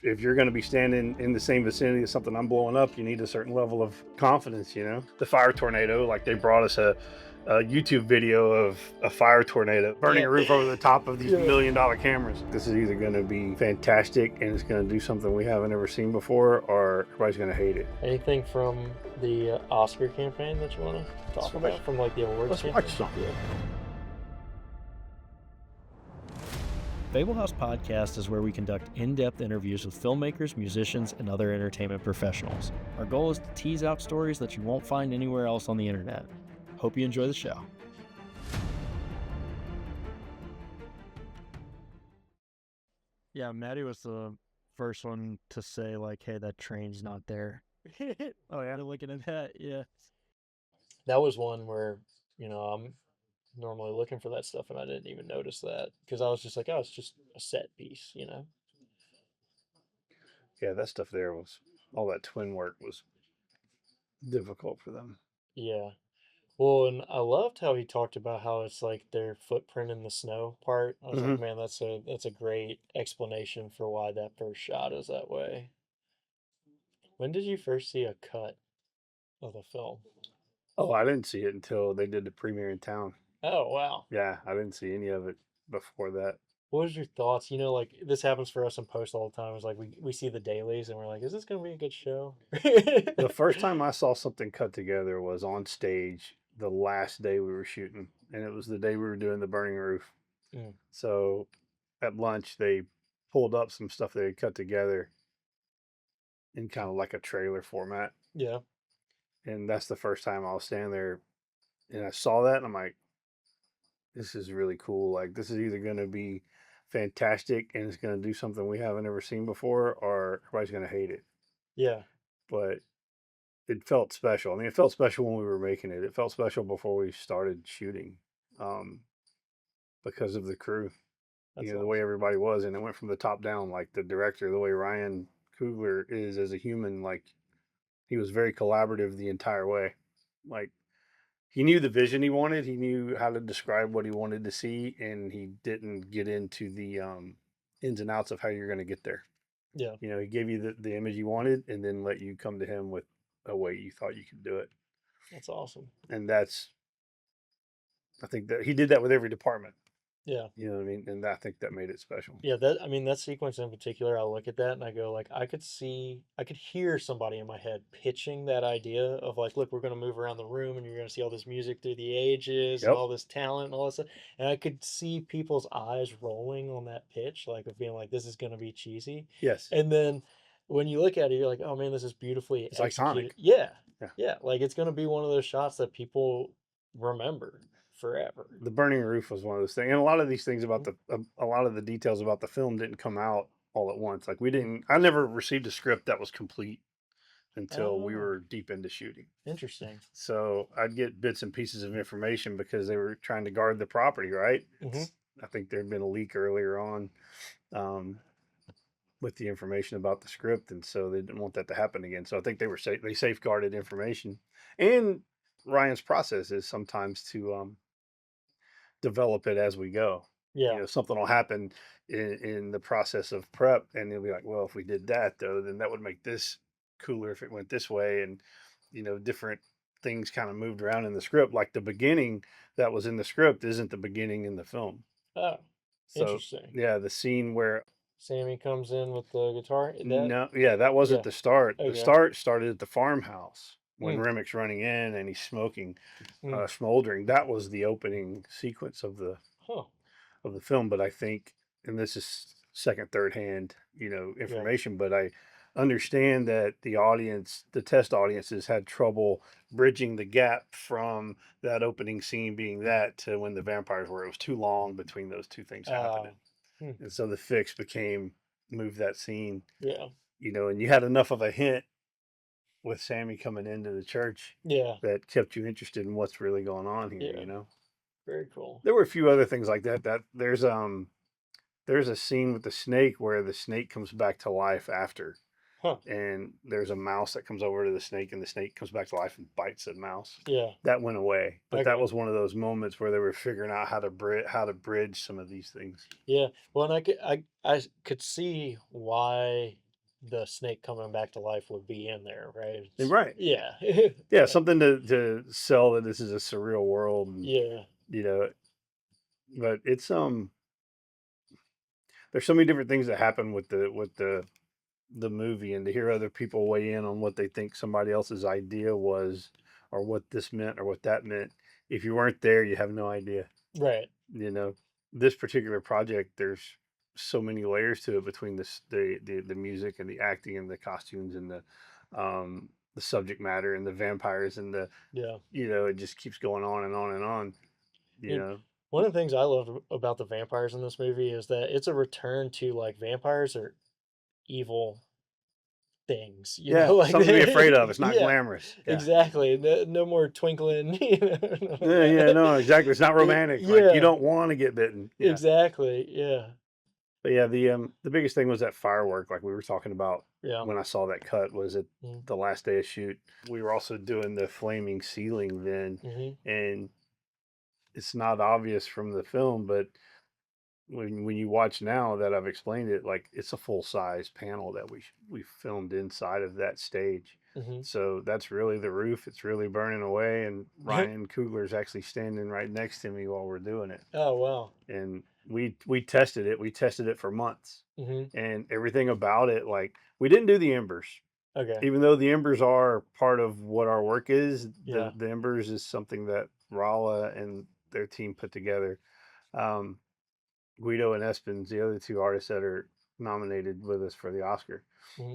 if you're going to be standing in the same vicinity of something I'm blowing up, you need a certain level of confidence, The fire tornado, like they brought us a YouTube video of a fire tornado burning Yeah. a roof over the top of these Yeah. $1 million cameras. This is either going to be fantastic and it's going to do something we haven't ever seen before, or everybody's going to hate it. Anything from the Oscar campaign that you want to talk about from like the awards? Let's watch something. Yeah. Fable House Podcast is where we conduct in-depth interviews with filmmakers, musicians, and other entertainment professionals. Our goal is to tease out stories that you won't find anywhere else on the internet. Hope you enjoy the show. Yeah, Maddie was the first one to say, like, hey, that train's not there. Oh, yeah? Looking at that, yeah. That was one where, I'm normally looking for that stuff and I didn't even notice that because I was just like, oh, it's just a set piece, Yeah, that stuff there was, all that twin work was difficult for them. Yeah. Well, and I loved how he talked about how it's like their footprint in the snow part. I was like, man, that's a great explanation for why that first shot is that way. When did you first see a cut of the film? Oh, I didn't see it until they did the premiere in town. Oh, wow. Yeah, I didn't see any of it before that. What was your thoughts? Like this happens for us in post all the time. It's like we see the dailies and we're like, is this gonna be a good show? The first time I saw something cut together was on stage the last day we were shooting, and it was the day we were doing the burning roof. Mm. So at lunch, they pulled up some stuff they had cut together in kind of like a trailer format. Yeah. And that's the first time I was standing there and I saw that and I'm like, this is really cool. Like, this is either going to be fantastic and it's going to do something we haven't ever seen before, or everybody's going to hate it. Yeah. But it felt special. I mean, it felt special when we were making it. It felt special before we started shooting, because of the crew, That's the way everybody was. And it went from the top down, like the director, the way Ryan Coogler is as a human, like he was very collaborative the entire way. Like, he knew the vision he wanted. He knew how to describe what he wanted to see, and he didn't get into the ins and outs of how you're going to get there. Yeah. He gave you the image you wanted, and then let you come to him with a way you thought you could do it. That's awesome. And I think that he did that with every department. Yeah. You know what I mean? And I think that made it special. Yeah, that sequence in particular, I look at that and I go like, I could hear somebody in my head pitching that idea of like, look, we're going to move around the room and you're going to see all this music through the ages and Yep. all this talent and all this stuff. And I could see people's eyes rolling on that pitch, like of being like, this is going to be cheesy. Yes. And then when you look at it, you're like, oh man, this is beautifully executed. Iconic. Yeah. Yeah. Like it's going to be one of those shots that people remember forever. The burning roof was one of those things, and a lot of these things about a lot of the details about the film didn't come out all at once. Like I never received a script that was complete until we were deep into shooting. Interesting. So I'd get bits and pieces of information because they were trying to guard the property, right? Mm-hmm. I think there'd been a leak earlier on with the information about the script, and so they didn't want that to happen again. So I think they safeguarded information, and Ryan's process is sometimes to develop it as we go. Yeah. Something will happen in the process of prep, and they'll be like, well, if we did that though, then that would make this cooler if it went this way. And different things kind of moved around in the script. Like the beginning that was in the script isn't the beginning in the film. Oh, So interesting. yeah, the scene where Sammy comes in with the guitar. that wasn't the start. Okay. The start started at the farmhouse when Remic's running in and he's smoking, smoldering. That was the opening sequence of the film. But I think, and this is second, third hand, information, but I understand that the test audiences had trouble bridging the gap from that opening scene being that to when the vampires were. It was too long between those two things happening. And so the fix became move that scene. Yeah. And you had enough of a hint with Sammy coming into the church that kept you interested in what's really going on here. Very cool. There were a few other things like that. There's a scene with the snake where the snake comes back to life after. And there's a mouse that comes over to the snake, and the snake comes back to life and bites the mouse. Yeah. That went away. But that was one of those moments where they were figuring out how to bridge some of these things. Yeah. Well, and I could see why the snake coming back to life would be in there, right? Right. Yeah. Yeah, something to sell that this is a surreal world. And, Yeah. but it's there's so many different things that happen with the movie, and to hear other people weigh in on what they think somebody else's idea was, or what this meant, or what that meant. If you weren't there, you have no idea. Right. This particular project, there's so many layers to it, between the music and the acting and the costumes and the subject matter and the vampires and it just keeps going on and on and on. One of the things I love about the vampires in this movie is that it's a return to like vampires are evil things, like something to be afraid of. It's not yeah, glamorous. exactly. No more twinkling. No, exactly. It's not romantic. Like, you don't want to get bitten. Exactly. Yeah. But yeah, the biggest thing was that firework, like we were talking about. Yeah. When I saw that cut, was it the last day of shoot. We were also doing the flaming ceiling then, and it's not obvious from the film, but when you watch now that I've explained it, like, it's a full size panel that we filmed inside of that stage. So that's really the roof. It's really burning away, and Ryan Coogler is actually standing right next to me while we're doing it. Oh wow! And we tested it. We tested it for months, and everything about it. Like, we didn't do the embers. Okay. Even though the embers are part of what our work is, the embers is something that Rala and their team put together. Guido and Espins, the other two artists that are nominated with us for the Oscar.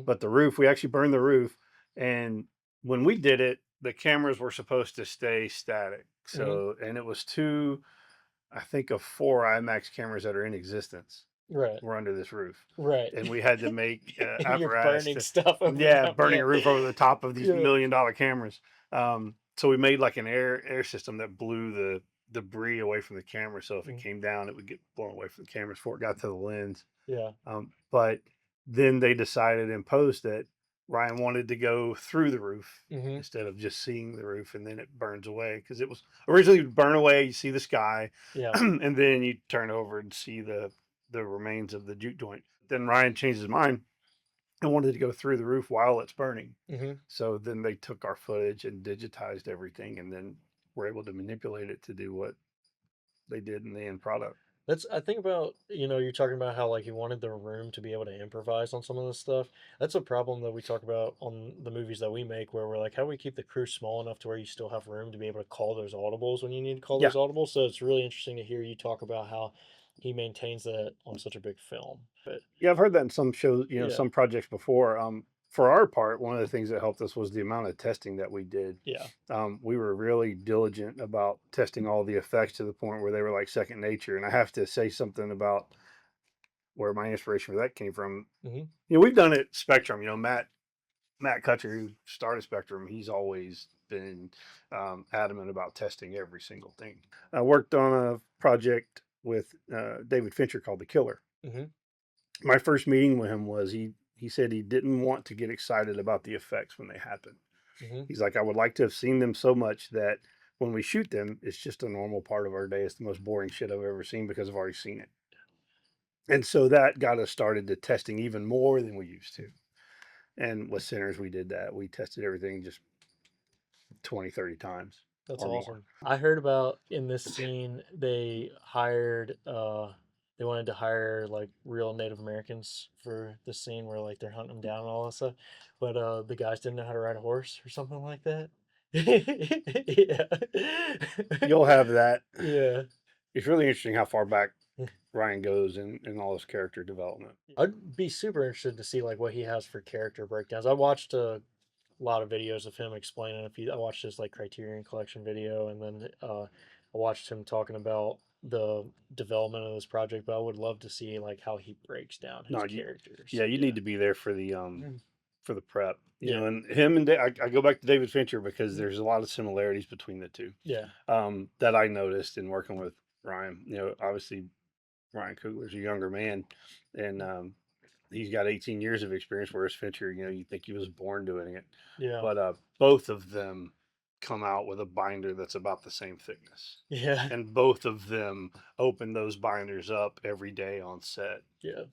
But the roof, we actually burned the roof. And when we did it, the cameras were supposed to stay static. So, and it was two, I think, of 4 IMAX cameras that are in existence. Right. Were under this roof. Right. And we had to make apparatus. You're burning stuff over burning a roof over the top of these $1 million cameras. So we made like an air system that blew the debris away from the camera, so if it came down, it would get blown away from the cameras before it got to the lens. But then they decided in post that Ryan wanted to go through the roof instead of just seeing the roof, and then it burns away, because it was originally burn away. You see the sky, and then you turn over and see the remains of the juke joint. Then Ryan changed his mind and wanted to go through the roof while it's burning. So then they took our footage and digitized everything, and then were able to manipulate it to do what they did in the end product. I think about, you're talking about how like you wanted the room to be able to improvise on some of this stuff. That's a problem that we talk about on the movies that we make, where we're like, how do we keep the crew small enough to where you still have room to be able to call those audibles when you need to call those audibles? So it's really interesting to hear you talk about how he maintains that on such a big film. But I've heard that in some shows, some projects before. For our part, one of the things that helped us was the amount of testing that we did. We were really diligent about testing all the effects to the point where they were like second nature. And I have to say something about where my inspiration for that came from. We've done it Spectrum. Matt Kutcher, who started Spectrum, he's always been adamant about testing every single thing. I worked on a project with David Fincher called The Killer. My first meeting with him was he said he didn't want to get excited about the effects when they happen. He's like, I would like to have seen them so much that when we shoot them, it's just a normal part of our day. It's the most boring shit I've ever seen because I've already seen it. And so that got us started to testing even more than we used to. And with Sinners, we did that. We tested everything just 20, 30 times. That's awesome. More. I heard about in this scene, they wanted to hire like real Native Americans for the scene where like they're hunting them down and all that stuff, but the guys didn't know how to ride a horse or something like that. You'll have that. It's really interesting how far back Ryan goes in all his character development. I'd be super interested to see like what he has for character breakdowns. I watched a lot of videos of him explaining I watched his like Criterion Collection video, and then I watched him talking about the development of this project, but I would love to see like how he breaks down his characters. You need to be there for the prep, and him and I go back to David Fincher because there's a lot of similarities between the two. That I noticed in working with Ryan. Obviously Ryan Coogler's a younger man, and he's got 18 years of experience, whereas Fincher, you think he was born doing it. But both of them come out with a binder that's about the same thickness. And both of them open those binders up every day on set.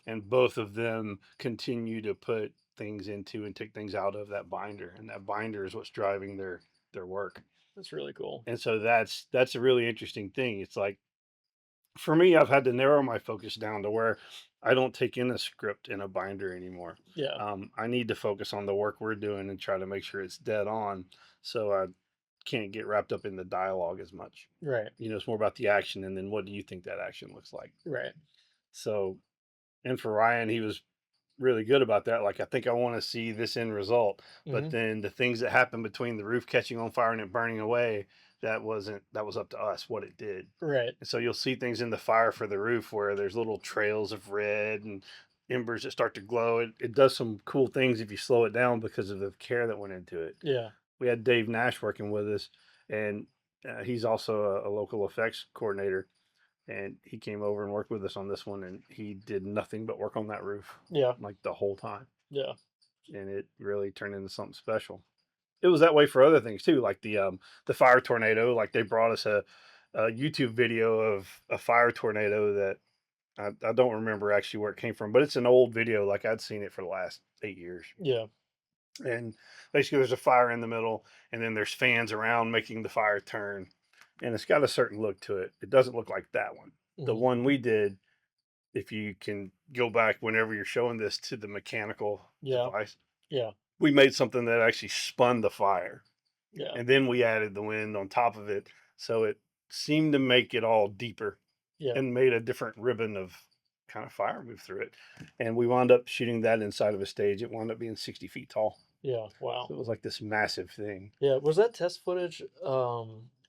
And both of them continue to put things into and take things out of that binder, and that binder is what's driving their work. That's really cool. And so that's a really interesting thing. It's like, for me, I've had to narrow my focus down to where I don't take in a script in a binder anymore. Yeah. I need to focus on the work we're doing and try to make sure it's dead on, so I can't get wrapped up in the dialogue as much. Right. It's more about the action, and then what do you think that action looks like? Right. So, and for Ryan, he was really good about that. Like, I think I want to see this end result, but then the things that happen between the roof catching on fire and it burning away, that was up to us what it did. Right. And so you'll see things in the fire for the roof where there's little trails of red and embers that start to glow. It does some cool things if you slow it down because of the care that went into it. Yeah. We had Dave Nash working with us, and he's also a local effects coordinator. And he came over and worked with us on this one, and he did nothing but work on that roof. Yeah. Like the whole time. Yeah. And it really turned into something special. It was that way for other things too, like the fire tornado. Like, they brought us a YouTube video of a fire tornado that I don't remember actually where it came from, but it's an old video. Like, I'd seen it for the last 8 years. Yeah. And basically there's a fire in the middle, and then there's fans around making the fire turn. And it's got a certain look to it. It doesn't look like that one. The one we did, if you can go back whenever you're showing this to the mechanical device, we made something that actually spun the fire. Yeah. And then we added the wind on top of it. So it seemed to make it all deeper. Yeah. And made a different ribbon of kind of fire move through it. And we wound up shooting that inside of a stage. It wound up being 60 feet tall. Yeah. Wow. So it was like this massive thing. Yeah. Was that test footage?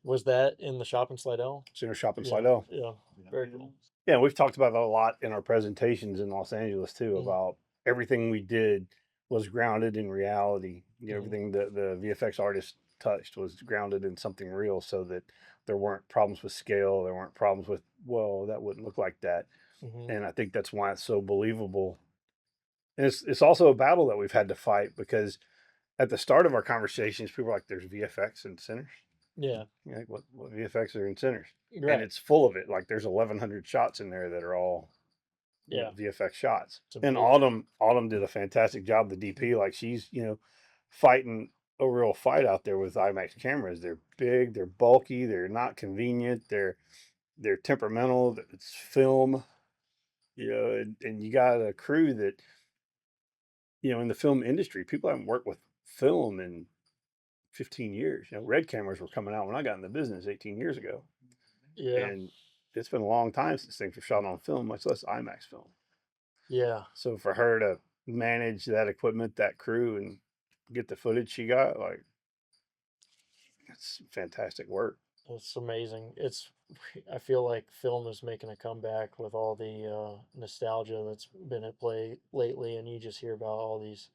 Was that in the shop in Slidell? It's in our shop in Slidell. Yeah. Very cool. Yeah, we've talked about that a lot in our presentations in Los Angeles too, about everything we did was grounded in reality. Everything that the VFX artist touched was grounded in something real, so that there weren't problems with scale. There weren't problems with, well, that wouldn't look like that. And I think that's why it's so believable. And it's also a battle that we've had to fight, because at the start of our conversations, people were like, there's VFX in Sinners. Yeah. You're like, what VFX are in Sinners? Right. And it's full of it. Like, there's 1,100 shots in there that are all VFX shots. And Autumn did a fantastic job. The DP, like, she's fighting a real fight out there with IMAX cameras. They're big, they're bulky, they're not convenient, they're temperamental. It's film, and you got a crew that, in the film industry, people haven't worked with film in 15 years. Red cameras were coming out when I got in the business 18 years ago. Yeah. And it's been a long time since things were shot on film, much less IMAX film. Yeah. So for her to manage that equipment, that crew, and get the footage she got, like, it's fantastic work. It's amazing. I feel like film is making a comeback with all the nostalgia that's been at play lately, and you just hear about all these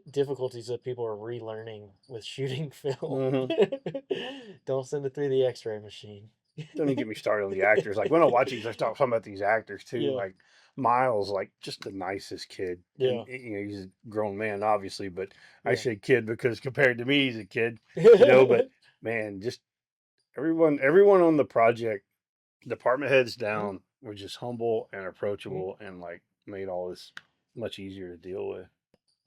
difficulties that people are relearning with shooting film. Don't send it through the X-ray machine. Don't even get me started on the actors. Like, when I watch these, I start talking about these actors too. Yeah. Like Miles, like, just the nicest kid. Yeah. And, he's a grown man, obviously, but I Yeah. say kid because compared to me, he's a kid. But man, just everyone on the project, department heads down, were just humble and approachable, and like made all this much easier to deal with.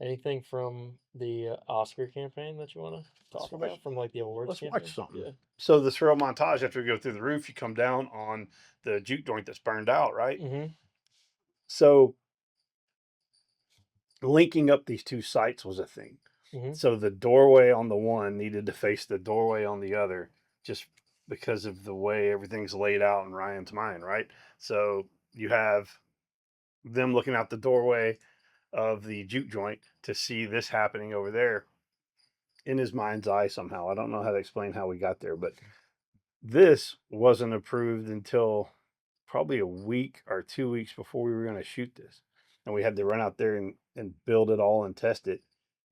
Anything from the Oscar campaign that you want to talk about from like the awards Let's campaign? watch something. Yeah. So the thrill montage, after we go through the roof, you come down on the juke joint that's burned out, right? So linking up these two sites was a thing. So the doorway on the one needed to face the doorway on the other, just because of the way everything's laid out in Ryan's mind, right? So you have them looking out the doorway of the juke joint to see this happening over there in his mind's eye somehow. I don't know how to explain how we got there, but this wasn't approved until probably a week or 2 weeks before we were going to shoot this. And we had to run out there and build it all and test it.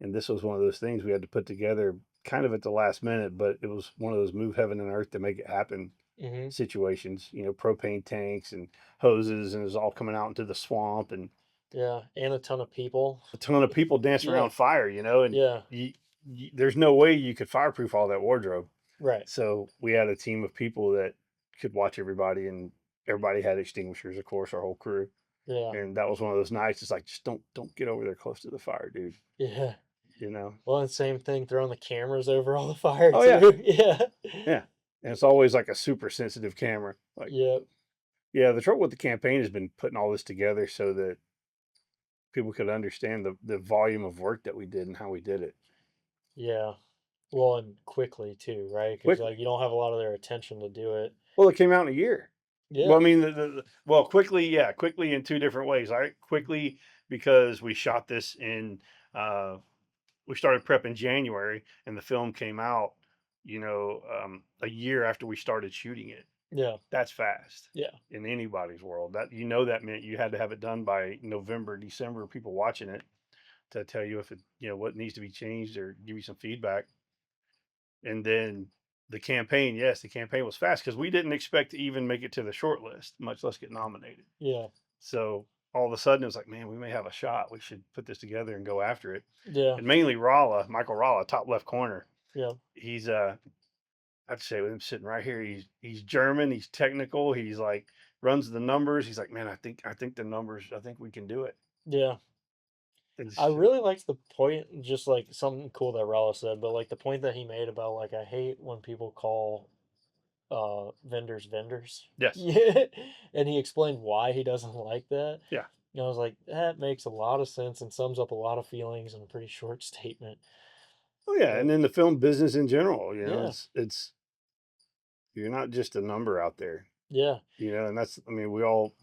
And this was one of those things we had to put together kind of at the last minute, but it was one of those move heaven and earth to make it happen situations, propane tanks and hoses, and it was all coming out into the swamp, and and a ton of people dancing around fire, and there's no way you could fireproof all that wardrobe. Right. So we had a team of people that could watch everybody, and everybody had extinguishers, of course, our whole crew. Yeah. And that was one of those nights. It's like, just don't get over there close to the fire, dude. Yeah. You know? Well, and same thing, throwing the cameras over all the fire Oh, too. Yeah. Yeah. And it's always like a super sensitive camera. Like, Yep. yeah, the trouble with the campaign has been putting all this together so that people could understand the volume of work that we did and how we did it. Yeah. Well, and quickly too, right? Because Quick. like you don't have a lot of their attention to do it. Well, it came out in a year. Yeah. Well, I mean, well, quickly in two different ways. All right, quickly because we shot this in, we started prep in January, and the film came out, a year after we started shooting it. Yeah. That's fast. Yeah. In anybody's world, that meant you had to have it done by November, December. People watching it to tell you if it, what needs to be changed or give you some feedback. And then the campaign was fast because we didn't expect to even make it to the short list, much less get nominated. Yeah. So all of a sudden it was like, man, we may have a shot. We should put this together and go after it. Yeah. And mainly Michael Ralla, top left corner. Yeah. He's I'd say with him sitting right here, he's German, he's technical, he's like runs the numbers. He's like, man, I think the numbers, I think we can do it. Yeah. I really liked the point, just like something cool that Rala said, but like the point that he made about like, I hate when people call vendors. Yes. Yeah. And he explained why he doesn't like that. Yeah. And I was like, that makes a lot of sense and sums up a lot of feelings in a pretty short statement. Oh yeah, and in the film business in general, Yeah. it's you're not just a number out there. Yeah. And that's, we've all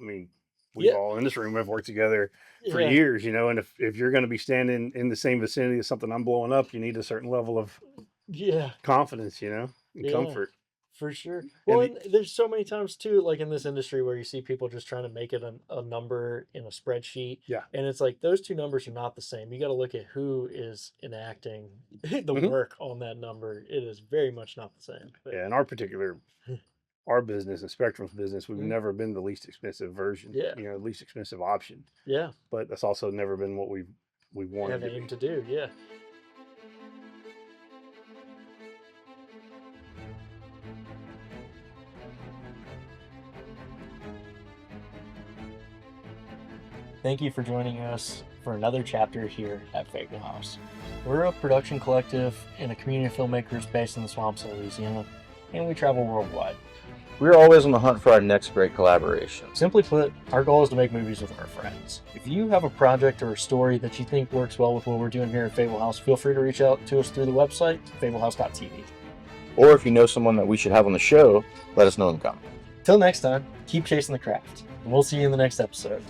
Yeah. all in this room have worked together for Yeah. years, and if you're going to be standing in the same vicinity as something I'm blowing up, you need a certain level of Yeah. confidence, and Yeah. comfort. For sure. Well, and there's so many times too, like in this industry, where you see people just trying to make it a number in a spreadsheet. Yeah. And it's like those two numbers are not the same. You got to look at who is enacting the work on that number. It is very much not the same. But, Yeah, in our business and Spectrum's business, we've Mhm. never been the least expensive version. Yeah. Least expensive option. Yeah. But that's also never been what we've wanted Have to aim be. to do. Yeah. Thank you for joining us for another chapter here at Fable House. We're a production collective and a community of filmmakers based in the swamps of Louisiana, and we travel worldwide. We're always on the hunt for our next great collaboration. Simply put, our goal is to make movies with our friends. If you have a project or a story that you think works well with what we're doing here at Fable House, feel free to reach out to us through the website, fablehouse.tv. Or if you know someone that we should have on the show, let us know in the comments. Till next time, keep chasing the craft, and we'll see you in the next episode.